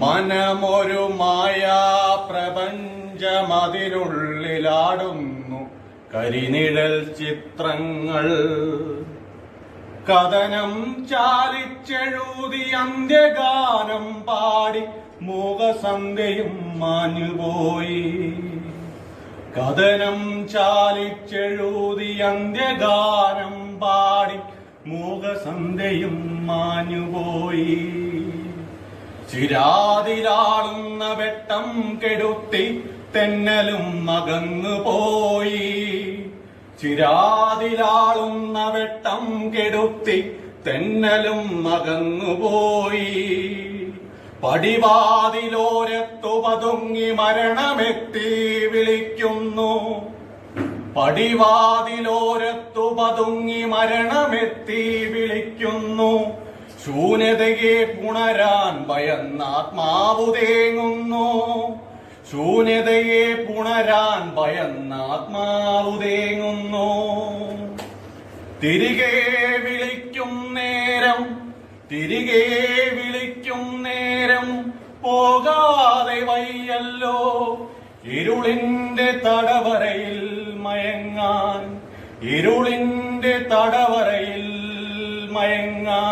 മനമൊരു മായാ പ്രപഞ്ചമതിനുള്ളിലാടുന്നു കരിനിഴൽ ചിത്രങ്ങൾ. കഥനം ചാലിച്ചെഴുതി അന്ത്യഗാനം പാടി മൂകസന്ധ്യയും മാഞ്ഞുപോയി. കഥനം ചാലിച്ചെഴുതി അന്ത്യഗാനം പാടി മൂകസന്ധ്യയും മാഞ്ഞുപോയി. ചിരാതിലാളുന്ന വെട്ടം കെടുത്തി തെന്നലും അകന്നുപോയി. ചിരാതിലാളുന്ന വെട്ടം കെടുത്തി തെന്നലും അകന്നുപോയി. പടിവാതിലോരത്തു പതുങ്ങി മരണമെത്തി വിളിക്കുന്നു. പടിവാതിലോരത്തു പതുങ്ങി മരണമെത്തി വിളിക്കുന്നു. ശൂന്യതയെ പുണരാൻ ഭയന്നാത്മാവു തേങ്ങുന്നു. ശൂന്യതയെ പുണരാൻ ഭയന്നാത്മാവു തേങ്ങുന്നു. തിരികെ വിളിക്കും നേരം, തിരികെ വിളിക്കും നേരം പോകാതെ വയ്യല്ലോ. ഇരുളിന്റെ തടവറയിൽ മയങ്ങാൻ, ഇരുളിന്റെ തടവറയിൽ മയങ്ങാൻ.